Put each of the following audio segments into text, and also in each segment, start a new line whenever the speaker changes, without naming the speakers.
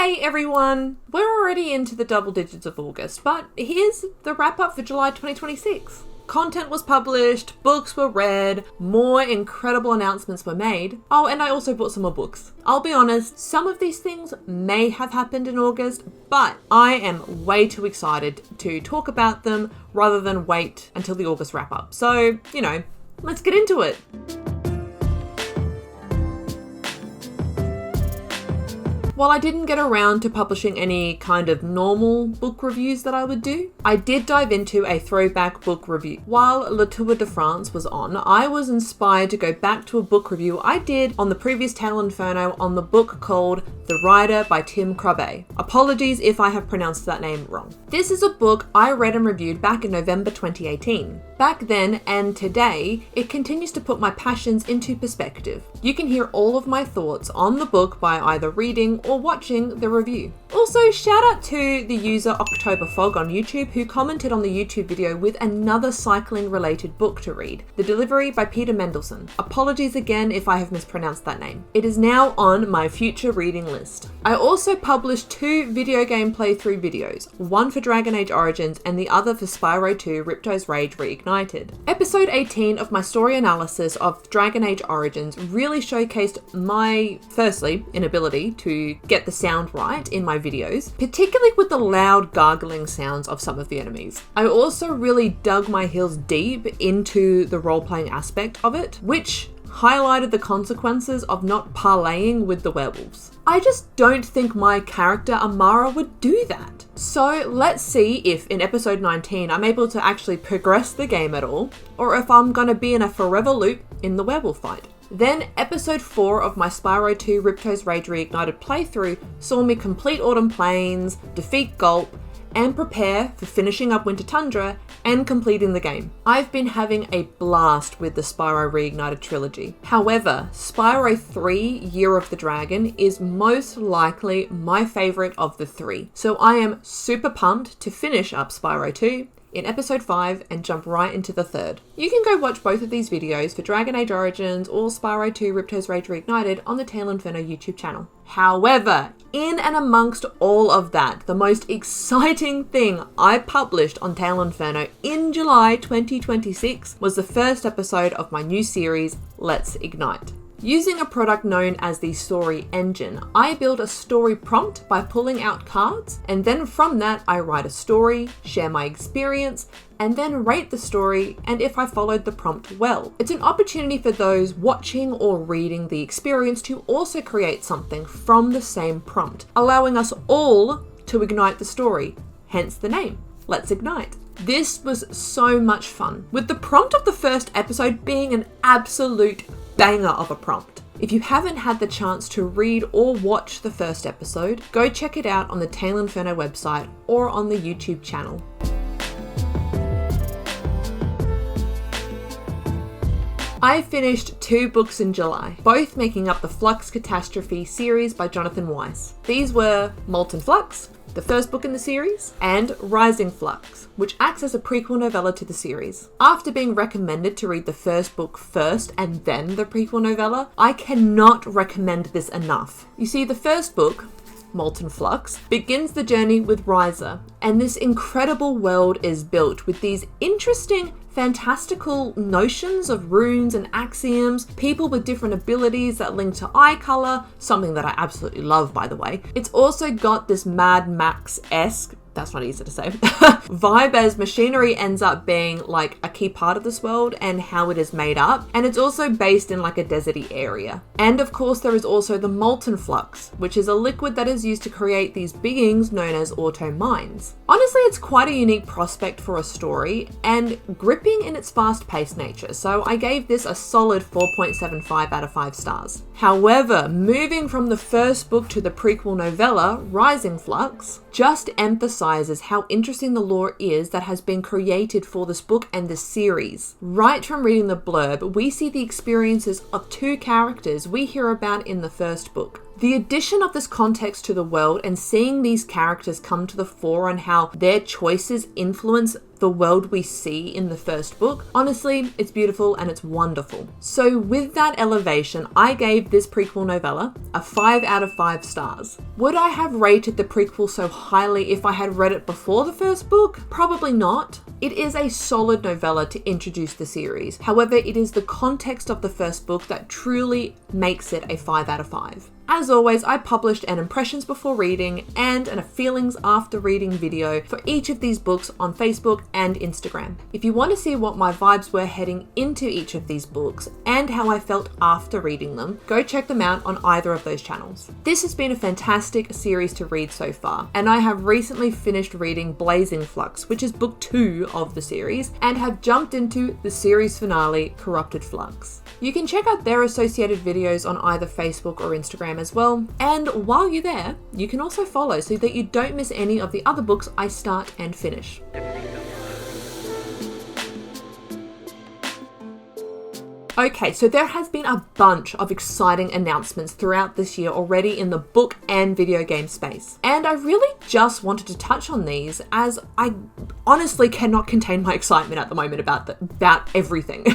Hey everyone! We're already into the double digits of August, but here's the wrap up for July 2026. Content was published, books were read, more incredible announcements were made. Oh, and I also bought some more books. I'll be honest, some of these things may have happened in August, but I am way too excited to talk about them rather than wait until the August wrap up. So, let's get into it. While I didn't get around to publishing any kind of normal book reviews that I would do, I did dive into a throwback book review. While Le Tour de France was on, I was inspired to go back to a book review I did on the previous Tale Inferno on the book called The Rider by Tim Crabbe. Apologies if I have pronounced that name wrong. This is a book I read and reviewed back in November 2018. Back then and today, it continues to put my passions into perspective. You can hear all of my thoughts on the book by either reading or watching the review. Also, shout out to the user Octoberfog on YouTube who commented on the YouTube video with another cycling related book to read, The Delivery by Peter Mendelsohn. Apologies again if I have mispronounced that name. It is now on my future reading list. I also published 2 video game playthrough videos, one for Dragon Age Origins and the other for Spyro 2 Ripto's Rage Reignited. Episode 18 of my story analysis of Dragon Age Origins really showcased my, firstly, inability to get the sound right in my videos, particularly with the loud gargling sounds of some of the enemies. I also really dug my heels deep into the role-playing aspect of it, which highlighted the consequences of not parlaying with the werewolves. I just don't think my character Amara would do that. So let's see if in episode 19 I'm able to actually progress the game at all, or if I'm gonna be in a forever loop in the werewolf fight. Then episode 4 of my Spyro 2 Ripto's Rage Reignited playthrough saw me complete Autumn Plains, defeat Gulp, and prepare for finishing up Winter Tundra and completing the game. I've been having a blast with the Spyro Reignited trilogy. However, Spyro 3 Year of the Dragon is most likely my favourite of the 3. So I am super pumped to finish up Spyro 2 in episode 5 and jump right into the 3rd. You can go watch both of these videos for Dragon Age Origins or Spyro 2 Ripto's Rage Reignited on the Tale Inferno YouTube channel. However, in and amongst all of that, the most exciting thing I published on Tale Inferno in July 2026 was the first episode of my new series, Let's Ignite. Using a product known as the Story Engine, I build a story prompt by pulling out cards, and then from that I write a story, share my experience, and then rate the story and if I followed the prompt well. It's an opportunity for those watching or reading the experience to also create something from the same prompt, allowing us all to ignite the story, hence the name, Let's Ignite. This was so much fun, with the prompt of the first episode being an absolute banger of a prompt. If you haven't had the chance to read or watch the first episode, go check it out on the Tale Inferno website or on the YouTube channel. I finished 2 books in July, both making up the Flux Catastrophe series by Jonathan Weiss. These were Molten Flux, the first book in the series, and Rising Flux, which acts as a prequel novella to the series. After being recommended to read the first book first and then the prequel novella, I cannot recommend this enough. You see, the first book, Molten Flux, begins the journey with Riser, and this incredible world is built with these interesting fantastical notions of runes and axioms, people with different abilities that link to eye color, something that I absolutely love, by the way. It's also got this Mad Max-esque, that's not easy to say, vibe, as machinery ends up being like a key part of this world and how it is made up. And it's also based in like a deserty area. And of course there is also the Molten Flux, which is a liquid that is used to create these beings known as auto mines. Honestly, it's quite a unique prospect for a story and gripping in its fast-paced nature, so I gave this a solid 4.75 out of 5 stars. However, moving from the first book to the prequel novella, Rising Flux, just emphasizes how interesting the lore is that has been created for this book and this series. Right from reading the blurb, we see the experiences of 2 characters we hear about in the first book. The addition of this context to the world and seeing these characters come to the fore and how their choices influence the world we see in the first book, honestly, it's beautiful and it's wonderful. So with that elevation, I gave this prequel novella a 5 out of 5 stars. Would I have rated the prequel so highly if I had read it before the first book? Probably not. It is a solid novella to introduce the series. However, it is the context of the first book that truly makes it a 5 out of 5. As always, I published an impressions before reading and a feelings after reading video for each of these books on Facebook and Instagram. If you want to see what my vibes were heading into each of these books and how I felt after reading them, go check them out on either of those channels. This has been a fantastic series to read so far, and I have recently finished reading Blazing Flux, which is book 2 of the series, and have jumped into the series finale, Corrupted Flux. You can check out their associated videos on either Facebook or Instagram as well, and while you're there, you can also follow so that you don't miss any of the other books I start and finish. Okay, so there has been a bunch of exciting announcements throughout this year already in the book and video game space. And I really just wanted to touch on these as I honestly cannot contain my excitement at the moment about everything.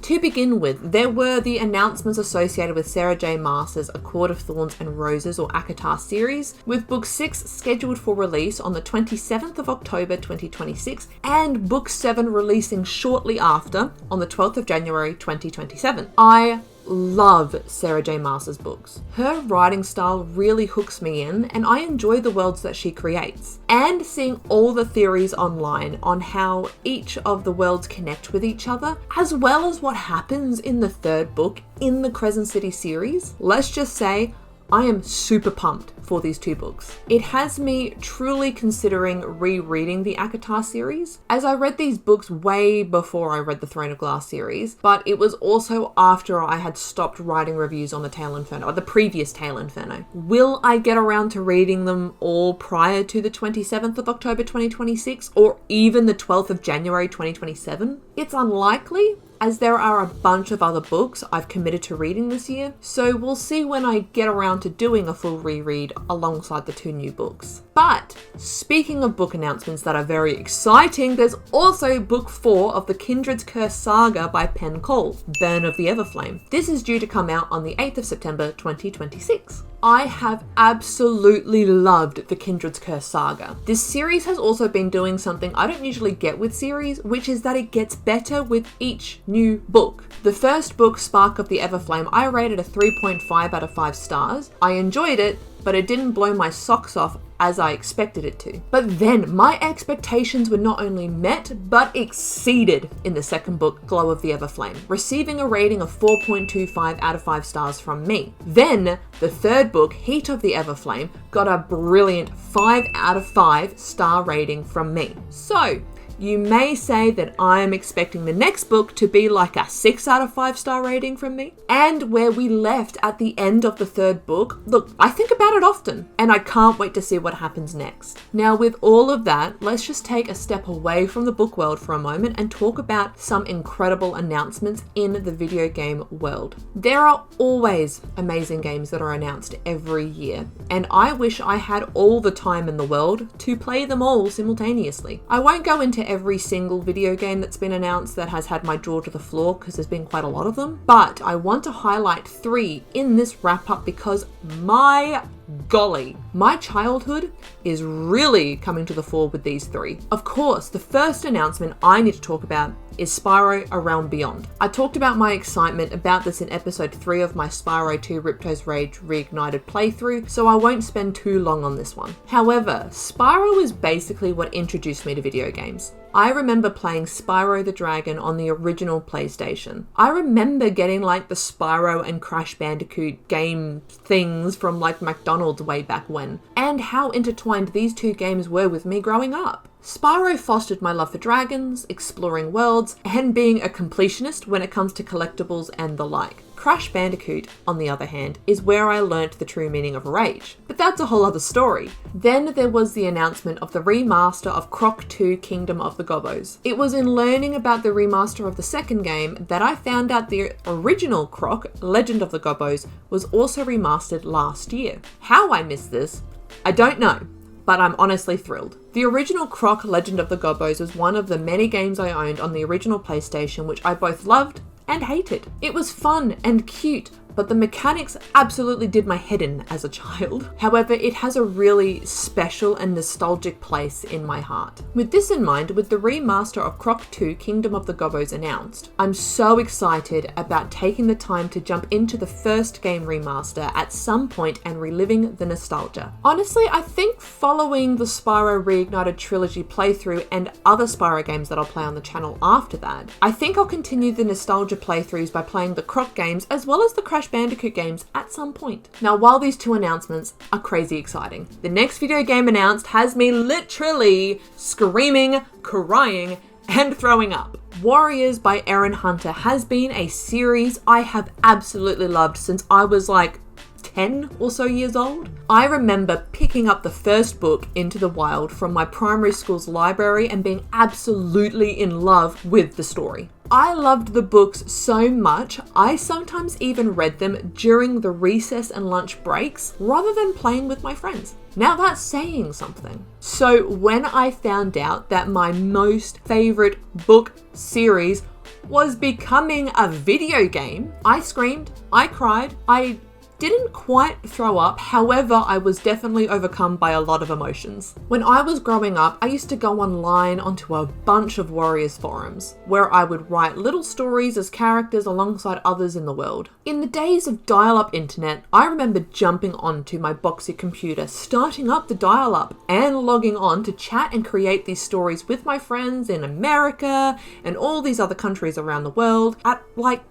To begin with, there were the announcements associated with Sarah J. Maas's A Court of Thorns and Roses or ACOTAR series, with book 6 scheduled for release on the 27th of October 2026 and book 7 releasing shortly after on the 12th of January 2027. I love Sarah J. Maas's books. Her writing style really hooks me in, and I enjoy the worlds that she creates. And seeing all the theories online on how each of the worlds connect with each other, as well as what happens in the third book in the Crescent City series, let's just say I am super pumped for these 2 books. It has me truly considering rereading the ACOTAR series, as I read these books way before I read the Throne of Glass series, but it was also after I had stopped writing reviews on the Tale Inferno, or the previous Tale Inferno. Will I get around to reading them all prior to the 27th of October 2026, or even the 12th of January 2027? It's unlikely, as there are a bunch of other books I've committed to reading this year, so we'll see when I get around to doing a full reread alongside the 2 new books. But speaking of book announcements that are very exciting, there's also book 4 of the Kindred's Curse saga by Penn Cole, Burn of the Everflame. This is due to come out on the 8th of September 2026. I have absolutely loved the Kindred's Curse saga. This series has also been doing something I don't usually get with series, which is that it gets better with each new book. The first book, Spark of the Everflame, I rated a 3.5 out of 5 stars. I enjoyed it, but it didn't blow my socks off as I expected it to. But then my expectations were not only met, but exceeded in the second book, Glow of the Everflame, receiving a rating of 4.25 out of 5 stars from me. Then the third book, Heat of the Everflame, got a brilliant 5 out of 5 star rating from me. So you may say that I am expecting the next book to be like a 6 out of 5 star rating from me. And where we left at the end of the third book, look, I think about it often, and I can't wait to see what happens next. Now, with all of that, let's just take a step away from the book world for a moment and talk about some incredible announcements in the video game world. There are always amazing games that are announced every year, and I wish I had all the time in the world to play them all simultaneously. I won't go into every single video game that's been announced that has had my jaw to the floor, because there's been quite a lot of them, but I want to highlight 3 in this wrap up because my golly, my childhood is really coming to the fore with these 3. Of course, the first announcement I need to talk about is Spyro A Realm Beyond. I talked about my excitement about this in episode 3 of my Spyro 2 Ripto's Rage Reignited playthrough, so I won't spend too long on this one. However, Spyro is basically what introduced me to video games. I remember playing Spyro the Dragon on the original PlayStation. I remember getting like the Spyro and Crash Bandicoot game things from like McDonald's way back when, and how intertwined these 2 games were with me growing up. Spyro fostered my love for dragons, exploring worlds, and being a completionist when it comes to collectibles and the like. Crash Bandicoot, on the other hand, is where I learnt the true meaning of rage. But that's a whole other story. Then there was the announcement of the remaster of Croc 2 Kingdom of the Gobbos. It was in learning about the remaster of the second game that I found out the original Croc, Legend of the Gobbos, was also remastered last year. How I missed this, I don't know, but I'm honestly thrilled. The original Croc, Legend of the Gobbos was one of the many games I owned on the original PlayStation, which I both loved and hated. It was fun and cute, but the mechanics absolutely did my head in as a child. However, it has a really special and nostalgic place in my heart. With this in mind, with the remaster of Croc 2 Kingdom of the Gobbos announced, I'm so excited about taking the time to jump into the first game remaster at some point and reliving the nostalgia. Honestly, I think following the Spyro Reignited Trilogy playthrough and other Spyro games that I'll play on the channel after that, I think I'll continue the nostalgia playthroughs by playing the Croc games as well as the Crash Bandicoot games at some point. Now, while these two announcements are crazy exciting, the next video game announced has me literally screaming, crying, and throwing up. Warriors by Aaron Hunter has been a series I have absolutely loved since I was like 10 or so years old. I remember picking up the first book, Into the Wild, from my primary school's library and being absolutely in love with the story. I loved the books so much, I sometimes even read them during the recess and lunch breaks rather than playing with my friends. Now that's saying something. So when I found out that my most favorite book series was becoming a video game, I screamed, I cried, I didn't quite throw up, however, I was definitely overcome by a lot of emotions. When I was growing up, I used to go online onto a bunch of Warriors forums, where I would write little stories as characters alongside others in the world. In the days of dial-up internet, I remember jumping onto my boxy computer, starting up the dial-up, and logging on to chat and create these stories with my friends in America and all these other countries around the world at like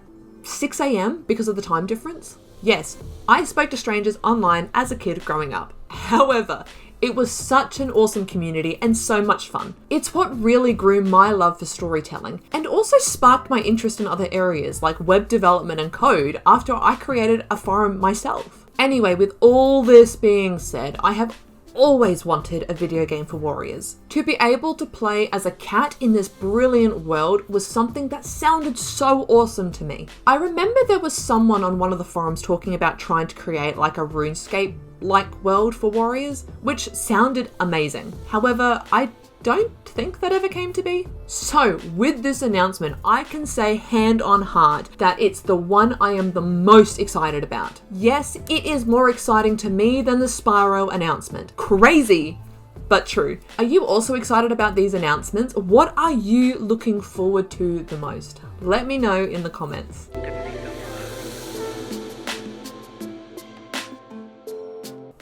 6 a.m. because of the time difference. Yes, I spoke to strangers online as a kid growing up. However, it was such an awesome community and so much fun. It's what really grew my love for storytelling and also sparked my interest in other areas like web development and code after I created a forum myself. Anyway, with all this being said, I have always wanted a video game for Warriors. To be able to play as a cat in this brilliant world was something that sounded so awesome to me. I remember there was someone on one of the forums talking about trying to create like a RuneScape-like world for Warriors, which sounded amazing. However, I don't think that ever came to be. So with this announcement, I can say hand on heart that it's the one I am the most excited about. Yes, it is more exciting to me than the Spyro announcement. Crazy, but true. Are you also excited about these announcements? What are you looking forward to the most? Let me know in the comments.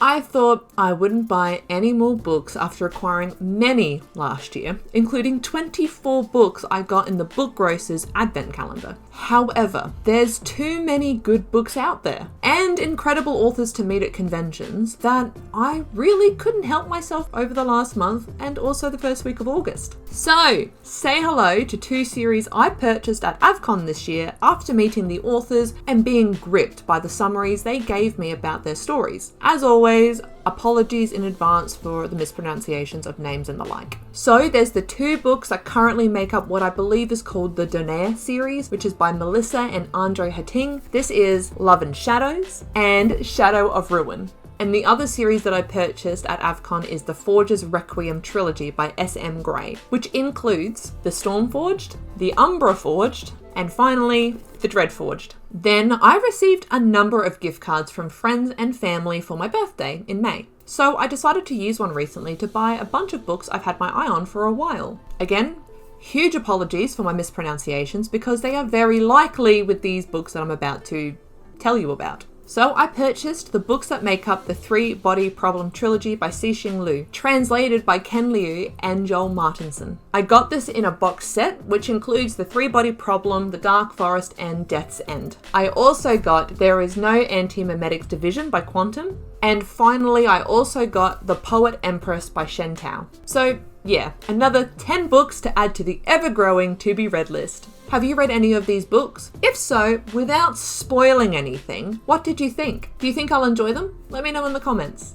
I thought I wouldn't buy any more books after acquiring many last year, including 24 books I got in the Book Grocer's Advent calendar. However, there's too many good books out there and incredible authors to meet at conventions that I really couldn't help myself over the last month and also the first week of August. So, say hello to two series I purchased at AvCon this year after meeting the authors and being gripped by the summaries they gave me about their stories. As always, apologies in advance for the mispronunciations of names and the like. So there's the two books that currently make up what I believe is called the Donaire series, which is by Melissa and Andre Hatting. This is Love and Shadows and Shadow of Ruin. And the other series that I purchased at AvCon is the Forge's Requiem trilogy by S.M. Gray, which includes the Stormforged, the Umbra Forged, and finally, the Dreadforged. Then I received a number of gift cards from friends and family for my birthday in May. So I decided to use one recently to buy a bunch of books I've had my eye on for a while. Again, huge apologies for my mispronunciations because they are very likely with these books that I'm about to tell you about. So I purchased the books that make up the Three Body Problem trilogy by Cixin Liu, translated by Ken Liu and Joel Martinson. I got this in a box set, which includes the Three Body Problem, The Dark Forest, and Death's End. I also got There Is No Anti-Memetics Division by Quantum, and finally I also got The Poet Empress by Shen Tao. So Yeah, another 10 books to add to the ever-growing to-be-read list. Have you read any of these books? If so, without spoiling anything, what did you think? Do you think I'll enjoy them? Let me know in the comments.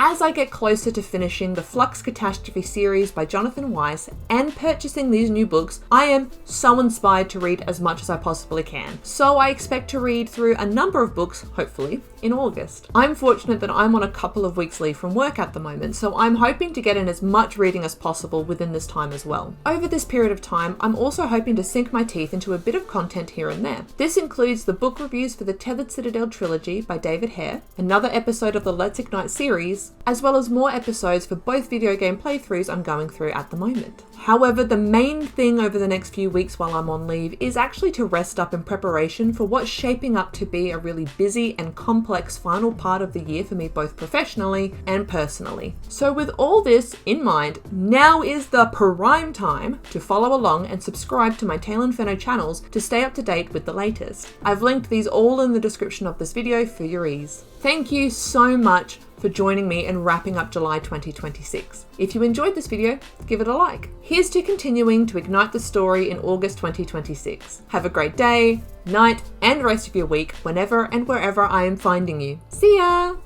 As I get closer to finishing the Flux Catastrophe series by Jonathan Weiss and purchasing these new books, I am so inspired to read as much as I possibly can. So I expect to read through a number of books, hopefully, in August. I'm fortunate that I'm on a couple of weeks leave from work at the moment, so I'm hoping to get in as much reading as possible within this time as well. Over this period of time, I'm also hoping to sink my teeth into a bit of content here and there. This includes the book reviews for the Tethered Citadel trilogy by David Hare, another episode of the Let's Ignite series, as well as more episodes for both video game playthroughs I'm going through at the moment. However, the main thing over the next few weeks while I'm on leave is actually to rest up in preparation for what's shaping up to be a really busy and complex final part of the year for me, both professionally and personally. So with all this in mind, now is the prime time to follow along and subscribe to my Tale Inferno channels to stay up to date with the latest. I've linked these all in the description of this video for your ease. Thank you so much for joining me in wrapping up July 2026. If you enjoyed this video, give it a like. Here's to continuing to ignite the story in August 2026. Have a great day, night, and rest of your week whenever and wherever I am finding you. See ya!